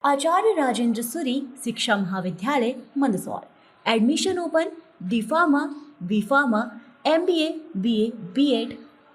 Acharya Rajendra Suri Shiksha Mahavidyalaya Mandsaur. Admission open. D pharma, B pharma, MBA, BA,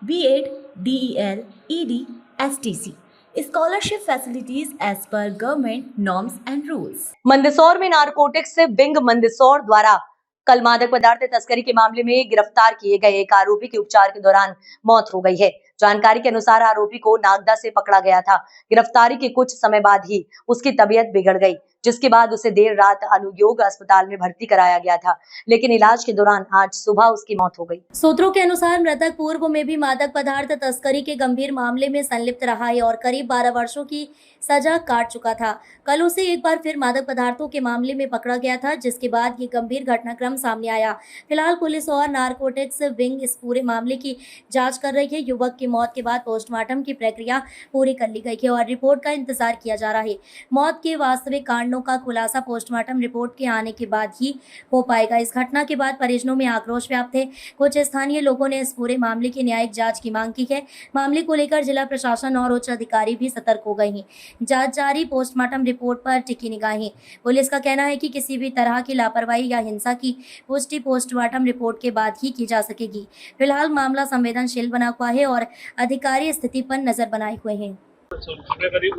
B.Ed, DEL, ED, STC। Scholarship facilities as per government norms and rules. Mandsaur में narcotics से wing Mandsaur द्वारा कल मादक पदार्थ तस्करी के मामले में गिरफ्तार किए गए एक आरोपी की उपचार के दौरान मौत हो गई है। जानकारी के अनुसार आरोपी को नागदा से पकड़ा गया था। गिरफ्तारी के कुछ समय बाद ही उसकी तबीयत बिगड़ गई, जिसके बाद उसे देर रात अनुयोग अस्पताल में भर्ती कराया गया था, लेकिन इलाज के दौरान आज सुबह उसकी मौत हो गई। सूत्रों के अनुसार मृतक पूर्व में भी मादक पदार्थ तस्करी के गंभीर मामले में संलिप्त रहा है और करीब 12 वर्षों की सजा काट चुका था। कल उसे एक बार फिर मादक पदार्थों के मामले में पकड़ा गया था, जिसके बाद ये गंभीर घटनाक्रम सामने आया। फिलहाल पुलिस और नारकोटिक्स विंग इस पूरे मामले की जांच कर रही है। युवक की मौत के बाद पोस्टमार्टम की प्रक्रिया पूरी कर ली गई है और रिपोर्ट का इंतजार किया जा रहा है। मौत के वास्तविक कारणों का खुलासा पोस्टमार्टम रिपोर्ट के आने के बाद ही हो पाएगा। इस घटना के बाद परिजनों में आक्रोश व्याप्त है। कुछ स्थानीय लोगों ने इस पूरे मामले की न्यायिक जांच की मांग की है। मामले को लेकर जिला प्रशासन और उच्च अधिकारी भी सतर्क हो गए हैं। जांच जारी, पोस्टमार्टम रिपोर्ट पर टिकी निगाहें। पुलिस का कहना है कि किसी भी तरह की लापरवाही या हिंसा की पुष्टि पोस्टमार्टम रिपोर्ट के बाद ही की जा सकेगी। फिलहाल मामला संवेदनशील बना हुआ है और अधिकारी स्थिति पर नजर बनाए हुए हैं। सुबह करीब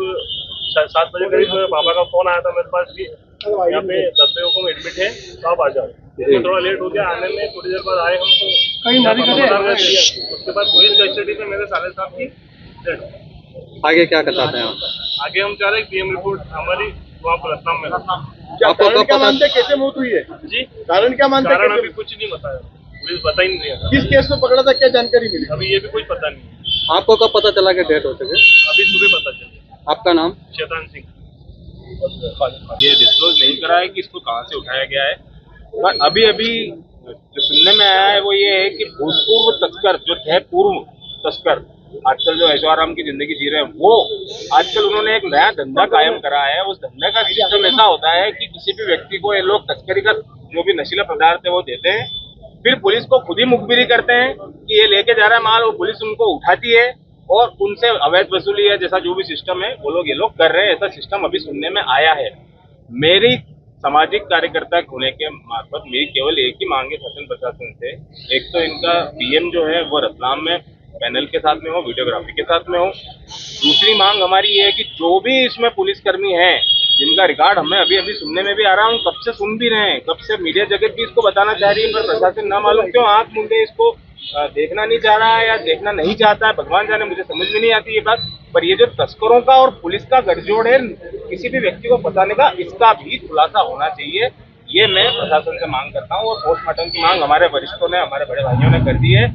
7 बजे करीब पापा का फोन आया था मेरे पास कि यहाँ पे 10 लोगों में एडमिट है, तो आप आ जाओ। तो थोड़ा लेट हो गया आने में, थोड़ी देर बाद आए हम तो उसके बाद पुलिस कस्टडी में मेरे साले साहब की डेथ। आगे क्या करते हैं आप? आगे हम चाह रहे हैं PM रिपोर्ट हमारी वहाँ पर रत्नाम में। आपको क्या मानते हैं कैसे मौत हुई है? जी कारण क्या मानते हैं? कारण अभी कुछ नहीं बताया, पुलिस बता ही नहीं रहा। किस केस में पकड़ा था, क्या जानकारी मिली? अभी ये भी कुछ पता नहीं। आपको कब पता चला कि डेथ हो चुकी? अभी सुबह पता चला। आपका नाम? शैतान सिंह। ये डिस्क्लोज नहीं करा है कि इसको कहाँ से उठाया गया है, पर अभी अभी जो सुनने में आया है वो ये है कि भूतपूर्व तस्कर जो थे, पूर्व तस्कर आजकल जो ऐशो आराम की जिंदगी जी रहे हैं, वो आजकल उन्होंने एक नया धंधा कायम करा है। उस धंधे का सिस्टम ऐसा होता है कि किसी भी व्यक्ति को ये लोग तस्करी का जो भी नशीला पदार्थ है वो देते हैं, फिर पुलिस को खुद ही मुखबिरी करते हैं कि ये लेके जा रहा है माल, और पुलिस उनको उठाती है और उनसे अवैध वसूली है, जैसा जो भी सिस्टम है वो लोग ये लोग कर रहे हैं। ऐसा सिस्टम अभी सुनने में आया है। मेरी सामाजिक कार्यकर्ता होने के मार्फत मेरी केवल एक ही मांग है शासन प्रशासन से, एक तो इनका PM जो है वो रतलाम में पैनल के साथ में हो, वीडियोग्राफी के साथ में हो। दूसरी मांग हमारी ये है कि जो भी इसमें पुलिसकर्मी हैं जिनका रिकॉर्ड हमें अभी अभी सुनने में भी आ रहा है, हम कब से सुन भी रहे हैं, कब से मीडिया जगत भी इसको बताना चाह रही है, पर प्रशासन ना मालूम क्यों आंख मूंदे इसको देखना नहीं चाह रहा है या देखना नहीं चाहता है। भगवान जाने, मुझे समझ में नहीं आती ये बात। पर ये जो तस्करों का और पुलिस का गठजोड़ है किसी भी व्यक्ति को बताने का, इसका भी खुलासा होना चाहिए। ये मैं प्रशासन से मांग करता हूँ और पोस्टमार्टम की मांग हमारे वरिष्ठों ने, हमारे बड़े भाइयों ने कर दी है।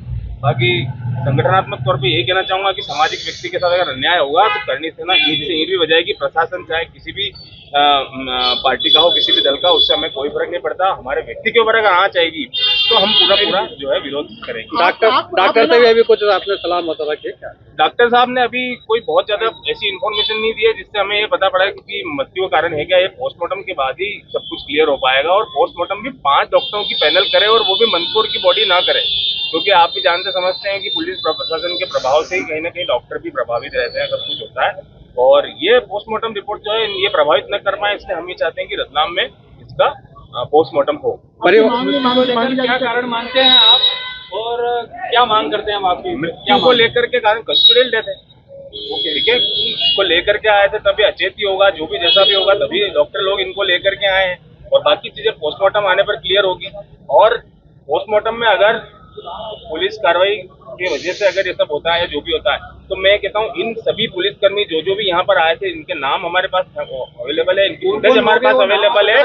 बाकी संगठनात्मक तौर पे यही कहना चाहूंगा कि सामाजिक व्यक्ति के साथ अगर अन्याय होगा तो करनी से ना ईंट से ईंट भी बजाएगी। प्रशासन चाहे किसी भी पार्टी का हो, किसी भी दल का, उससे हमें कोई फर्क नहीं पड़ता। हमारे व्यक्ति के ऊपर अगर आँच आएगी तो हम पूरा जो है विरोध करेंगे। डॉक्टर से भी अभी कुछ आपने सलाह मशवरा किया क्या? डॉक्टर साहब ने अभी कोई बहुत ज्यादा ऐसी इन्फॉर्मेशन नहीं दी है जिससे हमें ये पता पड़ा है कि मृत्यु का कारण है क्या। ये पोस्टमार्टम के बाद ही सब कुछ क्लियर हो पाएगा, और पोस्टमार्टम भी 5 डॉक्टरों की पैनल करे और वो भी मंदसौर की बॉडी ना करे, क्योंकि आप भी जानते समझते हैं कि पुलिस प्रशासन के प्रभाव से ही कहीं ना कहीं डॉक्टर भी प्रभावित रहते हैं, सब कुछ होता है। और ये पोस्टमार्टम रिपोर्ट जो है ये प्रभावित न कर पाए, इसलिए हम ये चाहते हैं कि रतलाम में इसका पोस्टमार्टम हो। क्या कारण मानते हैं आप और क्या मांग करते हैं हम आपकी? मृत्यु को लेकर के कारण कस्टोडियल डेथ है, ठीक है, इसको लेकर के आए थे, तभी अचेती होगा, जो भी जैसा भी होगा तभी डॉक्टर लोग इनको लेकर के आए हैं, और बाकी चीजें पोस्टमार्टम आने पर क्लियर होगी। और पोस्टमार्टम में अगर पुलिस कार्रवाई की वजह से अगर ये सब होता है, जो भी होता है, तो मैं कहता हूँ इन सभी पुलिसकर्मी जो भी यहाँ पर आए थे, इनके नाम हमारे पास अवेलेबल है, इनकी फुटेज हमारे पास अवेलेबल है,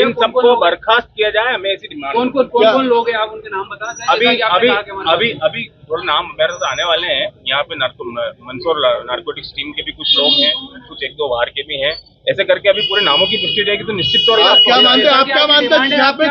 इन सबको बर्खास्त किया जाए, हमें ऐसी डिमांड। कौन लोग हैं, आप उनके नाम बता अभी थोड़ा नाम मेरे साथ आने वाले हैं। यहाँ पे मंदसौर नारकोटिक्स टीम के भी कुछ लोग हैं, कुछ 1-2 बाहर के भी हैं। ऐसे करके अभी पूरे नामों की पुष्टि हो जाएगी तो निश्चित तौर पर क्या मानते हैं यहाँ पे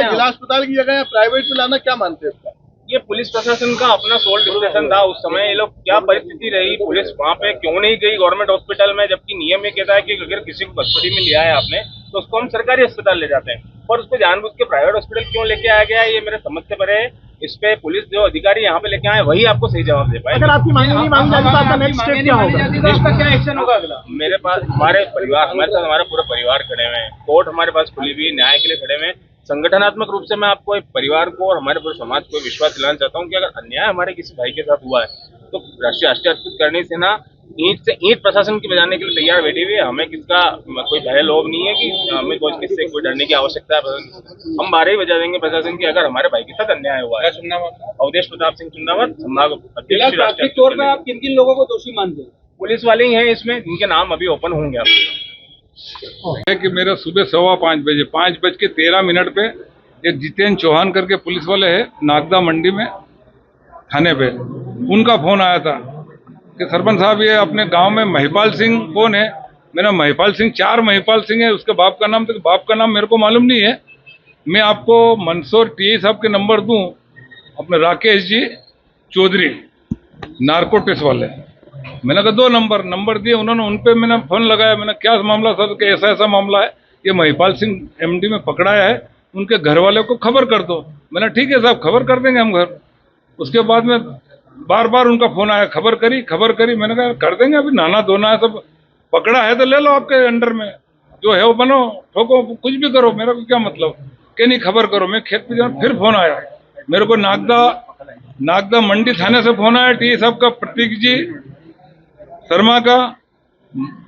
जिला अस्पताल की जगह प्राइवेट में लाना, क्या मानते हैं? ये पुलिस प्रशासन का अपना सोल डिस्क्रेशन था उस समय। ये लोग क्या परिस्थिति रही, पुलिस वहाँ पे क्यों नहीं गई गवर्नमेंट हॉस्पिटल में, जबकि नियम ये कहता है कि अगर किसी को कस्टडी में लिया है आपने तो उसको हम सरकारी अस्पताल ले जाते हैं, और उसको जानबूझ के प्राइवेट हॉस्पिटल क्यों लेके आया गया है, ये मेरे समझ से परे है। इस पे पुलिस जो अधिकारी यहाँ पे लेके आए वही आपको सही जवाब दे पाए। अगर आपकी मांग नहीं मांगी जाती तो आपका नेक्स्ट स्टेप क्या होगा? आपका क्या एक्शन होगा अगला? मेरे पास हमारे परिवार, हमारे साथ हमारा पूरा परिवार खड़े हुए हैं, कोर्ट हमारे पास खुली हुई है, न्याय के लिए खड़े हुए हैं। संगठनात्मक रूप से मैं आपको एक परिवार को और हमारे पूरे समाज को विश्वास दिलाना चाहता हूँ कि अगर अन्याय हमारे किसी भाई के साथ हुआ है तो राष्ट्रीय अद्भुत करनी सेना ईंट से ईंट प्रशासन की बजाने के लिए तैयार बैठी हुई है। हमें किसका कोई भय लोभ नहीं है कि हमें किससे कोई डरने की आवश्यकता है। हम बारे ही बजा देंगे प्रशासन की अगर हमारे भाई के साथ अन्याय हुआ है। अवधेश प्रताप सिंह चुनावत, संभाग अध्यक्ष। प्राथमिक तौर पर आप किन किन लोगों को दोषी मानते हैं? पुलिस वाले ही हैं इसमें, जिनके नाम अभी ओपन होंगे आपको। है कि मेरा सुबह 5:15 5:13 पे एक जितेंद्र चौहान करके पुलिस वाले है नागदा मंडी में थाने पे, उनका फोन आया था कि सरपंच साहब ये अपने गांव में महिपाल सिंह कौन है। मेरा महिपाल सिंह 4 महिपाल सिंह है, उसके बाप का नाम, तो बाप का नाम मेरे को मालूम नहीं है। मैं आपको मंदसौर टीआई साहब के नंबर दूं, अपने राकेश जी चौधरी नार्कोटिक्स वाले, मैंने कहा 2 नंबर दिए उन्होंने, उन पे मैंने फोन लगाया। मैंने क्या मामला सर, कि ऐसा मामला है, ये महिपाल सिंह एमडी में पकड़ाया है, उनके घर वाले को खबर कर दो। मैंने ठीक है साहब, खबर कर देंगे हम घर। उसके बाद में बार उनका फोन आया, खबर करी। मैंने कहा कर देंगे, अभी नहाना धोना है, सब पकड़ा है तो ले लो, आपके अंडर में जो है वो बनो, ठोको, कुछ भी करो, मेरा को क्या मतलब, कि नहीं खबर करो। मैं खेत पे जाऊँ, फिर फोन आया मेरे को नागदा मंडी थाने से फोन आया, टी साहब का, प्रतीक जी शर्मा का,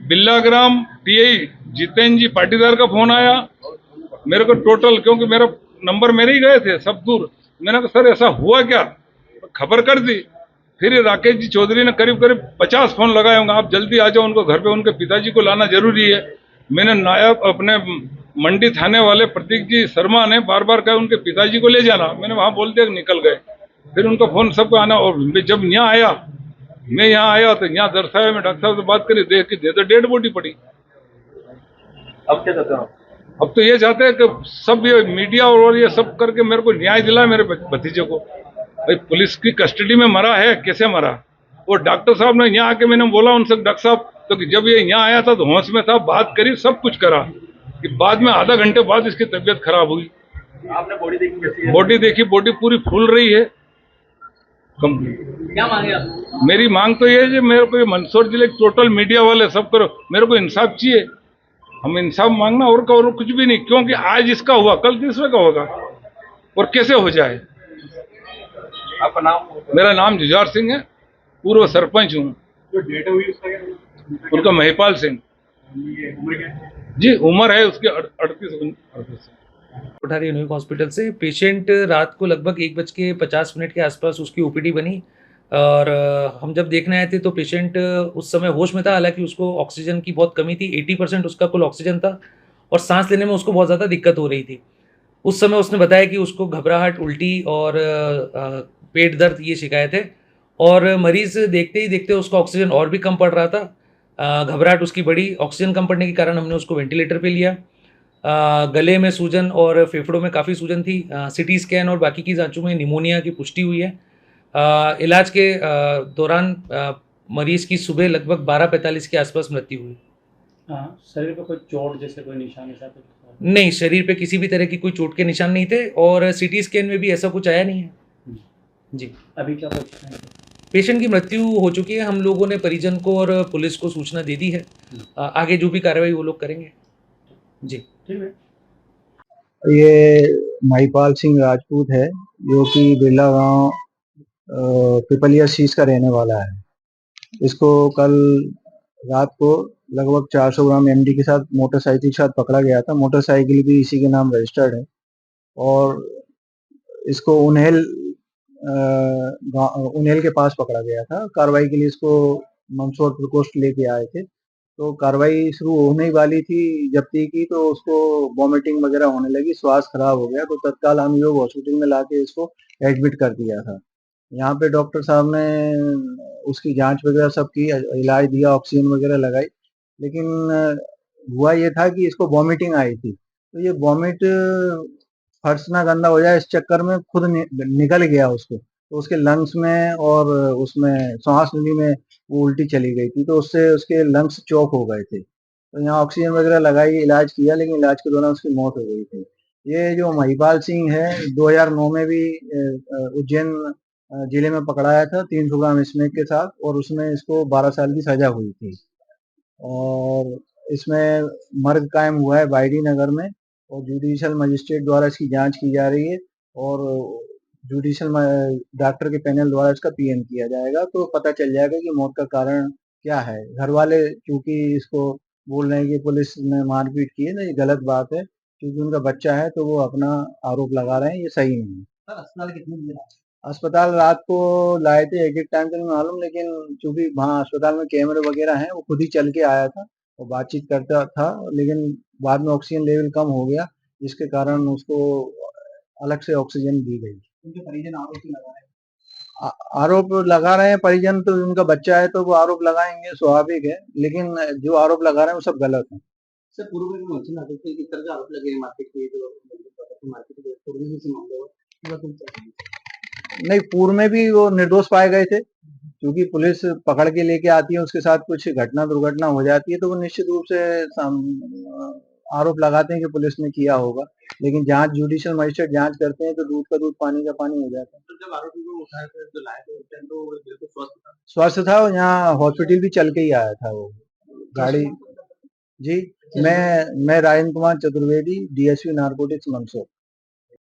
बिल्लाग्राम टीआई जितेंद्र जी पाटीदार का फोन आया मेरे को टोटल, क्योंकि मेरा नंबर मेरे ही गए थे सब दूर। मैंने कहा सर ऐसा हुआ क्या, खबर कर दी। फिर राकेश जी चौधरी ने करीब 50 फोन लगाए होंगे, आप जल्दी आ जाओ उनको घर पे, उनके पिताजी को लाना जरूरी है। मैंने नायब अपने मंडी थाने वाले प्रतीक जी शर्मा ने बार कहा उनके पिताजी को ले जाना, मैंने वहां बोल दिया, निकल गए। फिर उनका फोन सबको आना, और जब यहाँ आया, मैं यहाँ आया तो यहाँ दर्शाया, मैं डॉक्टर साहब से बात करी, देख के दे तो डेड बॉडी पड़ी। अब क्या चाहते हो? अब तो ये चाहते हैं कि सब ये मीडिया और ये सब करके मेरे को न्याय दिलाए, मेरे भतीजे को। भाई पुलिस की कस्टडी में मरा है, कैसे मरा? वो डॉक्टर साहब ने यहाँ आके, मैंने बोला उनसे, डॉक्टर साहब तो जब ये यहाँ आया था तो होश में था, बात करी, सब कुछ करा, कि बाद में आधा घंटे बाद इसकी तबीयत खराब हुई। आपने बॉडी देखी कैसी है? बॉडी देखी, बॉडी पूरी फूल रही है कंप्लीट। क्या मांगे आप? मेरी मांग तो ये है कि मेरे को मंदसौर जिले टोटल मीडिया वाले सब करो, मेरे को इंसाफ चाहिए। हम इंसाफ मांगना और कुछ भी नहीं, क्योंकि आज इसका हुआ, कल दूसरे का होगा, और कैसे हो जाए। आपका नाम? मेरा नाम जुझार सिंह है, पूर्व सरपंच हूँ। जो डेट हुई उसका क्या? उनका महिपाल सिंह उम्र क्या है? जी, उम्र है उसकी 38। कोठारी यूनिक हॉस्पिटल से पेशेंट रात को लगभग 1:50 के आसपास उसकी ओपीडी बनी, और हम जब देखने आए थे तो पेशेंट उस समय होश में था, हालांकि उसको ऑक्सीजन की बहुत कमी थी, 80% उसका कुल ऑक्सीजन था, और सांस लेने में उसको बहुत ज़्यादा दिक्कत हो रही थी। उस समय उसने बताया कि उसको घबराहट, उल्टी और पेट दर्द ये शिकायत है, और मरीज़ देखते ही देखते उसका ऑक्सीजन और भी कम पड़ रहा था। घबराहट उसकी बढ़ी, ऑक्सीजन कम पड़ने के कारण हमने उसको वेंटिलेटर पे लिया। गले में सूजन और फेफड़ों में काफ़ी सूजन थी। सिटी स्कैन और बाकी की जांचों में निमोनिया की पुष्टि हुई है। इलाज के दौरान मरीज़ की सुबह लगभग 12:45 के आसपास मृत्यु हुई। हाँ, शरीर पे कोई चोट जैसे कोई निशान ऐसा कुछ? नहीं, शरीर पे किसी भी तरह की कोई चोट के निशान नहीं थे, और सिटी स्कैन में भी ऐसा कुछ आया नहीं है। जी, अभी क्या पोजीशन है? पेशेंट की मृत्यु हो चुकी है। हम लोगों ने परिजन को और पुलिस को सूचना दे दी है। आगे जो भी कार्रवाई वो लोग करेंगे। जी, ठीक है। ये महिपाल सिंह राजपूत है, जो कि बिरला गांव पिपलिया शीश का रहने वाला है। इसको कल रात को लगभग 400 ग्राम एमडी के साथ मोटरसाइकिल के साथ पकड़ा गया था। मोटरसाइकिल भी इसी के नाम रजिस्टर्ड है, और इसको उन्हेल के पास पकड़ा गया था। कार्रवाई के लिए इसको मंदसौर प्रकोष्ठ लेके आए थे, तो कार्रवाई शुरू होने ही वाली थी जब्ती की, तो उसको वॉमिटिंग वगैरह होने लगी, श्वास खराब हो गया, तो तत्काल हम योग हॉस्पिटल में लाके इसको एडमिट कर दिया था। यहाँ पे डॉक्टर साहब ने उसकी जांच वगैरह सब की, इलाज दिया, ऑक्सीजन वगैरह लगाई, लेकिन हुआ ये था कि इसको वॉमिटिंग आई थी। तो ये वॉमिट फर्श ना गंदा हो जाए इस चक्कर में खुद निकल गया उसको, तो उसके लंग्स में और उसमें सांस नली में वो उल्टी चली गई थी, तो उससे उसके लंग्स चौक हो गए थे। तो यहाँ ऑक्सीजन वगैरह लगाई, इलाज किया, लेकिन इलाज के दौरान उसकी मौत हो गई थी। ये जो महिपाल सिंह है 2009 में भी उज्जैन जिले में पकड़ाया था 300 ग्राम स्मैक के साथ, और उसमें इसको 12 साल की सजा हुई थी। और इसमें मर्ग कायम हुआ है बायडी नगर में, और जुडिशियल मजिस्ट्रेट द्वारा इसकी जांच की जा रही है, और जुडिशियल डॉक्टर के पैनल द्वारा इसका पीएम किया जाएगा, तो पता चल जाएगा कि मौत का कारण क्या है। घर वाले क्योंकि इसको बोल रहे हैं कि पुलिस ने मारपीट की है, ना ये गलत बात है, क्योंकि उनका बच्चा है तो वो अपना आरोप लगा रहे हैं, ये सही नहीं है। सर अस्पताल कितने बजे आए? अस्पताल रात को लाए थे, एग्जैक्ट टाइम तो नहीं मालूम, लेकिन चूंकि वहाँ अस्पताल में कैमरे वगैरह हैं, वो खुद ही चल के आया था और बातचीत करता था, लेकिन बाद में ऑक्सीजन लेवल कम हो गया, जिसके कारण उसको अलग से ऑक्सीजन दी गई। उनके परिजन आरोप लगा रहे हैं, परिजन तो उनका बच्चा है तो वो आरोप लगाएंगे, स्वाभाविक है, लेकिन जो आरोप लगा रहे हैं वो सब गलत है। सर पूर्व में भी किस तरह के आरोप लगे मारपीट के, नहीं पूर्व में भी वो निर्दोष पाए गए थे, क्योंकि पुलिस पकड़ के लेके आती है, उसके साथ कुछ घटना दुर्घटना हो जाती है, तो वो निश्चित रूप से आरोप लगाते हैं कि पुलिस ने किया होगा, लेकिन जांच जुडिशियल मजिस्ट्रेट जांच करते हैं तो दूध का दूध पानी का पानी हो जाता है। तो जब आरोपी को उठाया था, जो लाए थे उस टाइम तो बिल्कुल स्वस्थ था, यहाँ हॉस्पिटल भी चल के ही आया था वो गाड़ी। जी मैं राजेंद्र कुमार चतुर्वेदी, डीएसपी नारकोटिक्स मंदसौर।